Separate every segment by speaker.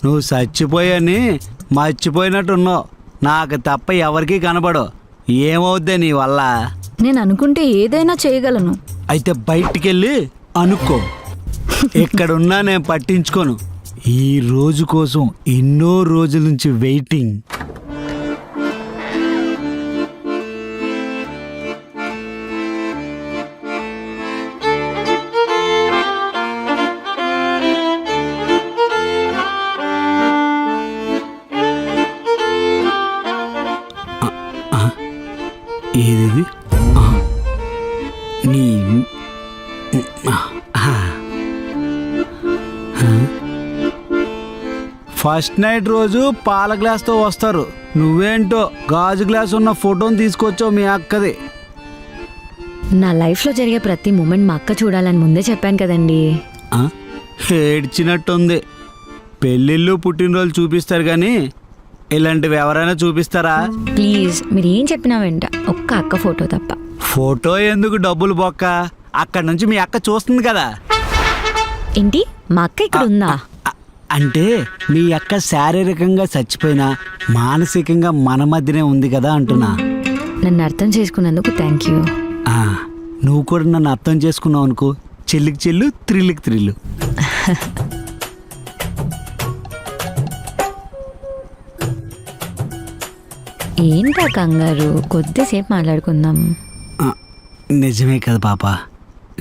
Speaker 1: నువ్వు చచ్చిపోయాని మర్చిపోయినట్టున్నావు. నాకు తప్ప ఎవరికీ కనబడు. ఏమవుద్దే నీ వల్ల?
Speaker 2: నేను అనుకుంటే ఏదైనా చేయగలను.
Speaker 1: అయితే బయటికెళ్ళి అనుకో. ఎక్కడున్నా నేను పట్టించుకోను. ఈ రోజు కోసం ఎన్నో రోజుల నుంచి వెయిటింగ్. ఏది నీ ఫస్ట్ నైట్ రోజు పాల గ్లాస్తో వస్తారు. నువ్వేంటో గాజు గ్లాస్ ఉన్న ఫోటోని తీసుకొచ్చావు మీ అక్కది.
Speaker 2: నా లైఫ్లో జరిగే ప్రతి మూమెంట్ మా అక్క చూడాలని ముందే చెప్పాను కదండి.
Speaker 1: ఏడ్చినట్టుంది. పెళ్ళిళ్ళు పుట్టినరోజు చూపిస్తారు కానీ ఇలాంటివి ఎవరైనా చూపిస్తారా?
Speaker 2: ప్లీజ్ మీరు ఏం చెప్పినా వెంట ఒక్క అక్క ఫోటో తప్ప.
Speaker 1: ఫోటో ఎందుకు, డబ్బులు బొక్క. అక్కడి నుంచి మీ అక్క చూస్తుంది కదా.
Speaker 2: ఏంటి మా అక్క ఇక్కడ ఉందా?
Speaker 1: అంటే మీ అక్క శారీరకంగా చచ్చిపోయినా మానసికంగా మన మధ్యనే ఉంది కదా అంటున్నా.
Speaker 2: నన్ను అర్థం చేసుకున్నందుకు థ్యాంక్ యూ.
Speaker 1: నువ్వు కూడా నన్ను అర్థం చేసుకున్నావు అనుకో, చెల్లికి చెల్లు, త్రిల్లుకి త్రిల్లు.
Speaker 2: ఏంటా కంగారు, కొద్దిసేపు మాట్లాడుకుందాం.
Speaker 1: నిజమే కదా పాప.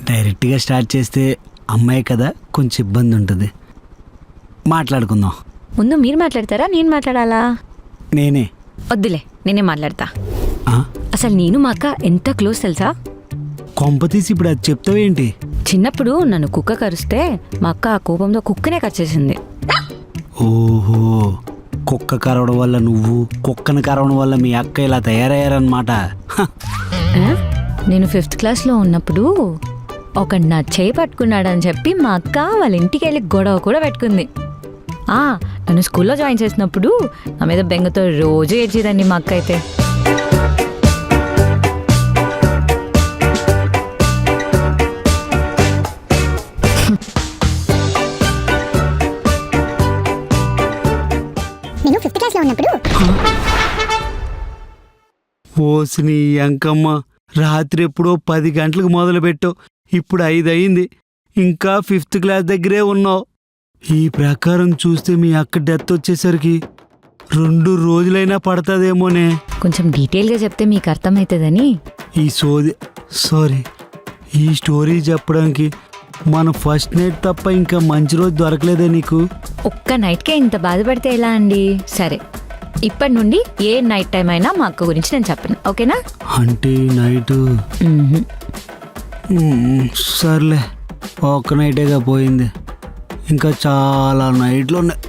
Speaker 1: డైరెక్ట్గా స్టార్ట్ చేస్తే అమ్మాయి కదా, కొంచెం ఇబ్బంది ఉంటుంది. మాట్లాడుకుందాం.
Speaker 2: ముందు మీరు మాట్లాడతారా నేను మాట్లాడాలా?
Speaker 1: నేనే.
Speaker 2: వద్దులే నేనే మాట్లాడతా. అసలు నేను మా అక్క ఎంత క్లోజ్ తెలుసా?
Speaker 1: కొంపతీసి ఇప్పుడు అది చెప్తావేంటి?
Speaker 2: చిన్నప్పుడు నన్ను కుక్క కరిస్తే మా అక్క ఆ కోపంతో కుక్కనే కరిచేసింది.
Speaker 1: ఓహో, కుక్క కరవడం వల్ల నువ్వు, కుక్కను కరవడం వల్ల మీ అక్క ఇలా తయారయ్యారనమాట.
Speaker 2: నేను 5th క్లాస్లో ఉన్నప్పుడు ఒక నా చేయి పట్టుకున్నాడని చెప్పి మా అక్క వాళ్ళ ఇంటికి వెళ్ళి గొడవ కూడా పెట్టుకుంది. నన్ను స్కూల్లో జాయిన్ చేసినప్పుడు నా మీద బెంగతో రోజు ఏడ్చేదండి మా అక్క అయితే.
Speaker 3: నేను 5th క్లాస్లో ఉన్నప్పుడు
Speaker 1: ఓసిని అంకమ్మ, రాత్రి ఎప్పుడో 10 గంటలకు మొదలుపెట్టావు, ఇప్పుడు 5 అయింది, ఇంకా 5th క్లాస్ దగ్గరే ఉన్నావు. ఈ ప్రకారం చూస్తే మీ అక్క డెత్ వచ్చేసరికి 2 రోజులైనా పడుతుందేమోనే.
Speaker 2: కొంచెం డీటెయిల్గా చెప్తే మీకు అర్థమవుతుందని.
Speaker 1: ఈ స్టోరీ చెప్పడానికి మన ఫస్ట్ నైట్ తప్ప ఇంకా మంచి రోజు దొరకలేదే నీకు?
Speaker 2: ఒక్క నైట్కే ఇంత బాధపడితే ఎలా అండి? సరే, ఇప్పటి నుండి ఏ నైట్ టైం అయినా మా అక్క గురించి నేను చెప్పను, ఓకేనా?
Speaker 1: అంటే నైటు సర్లే, ఒక్క నైటేగా పోయింది, ఇంకా చాలా నైట్లు ఉన్నాయి.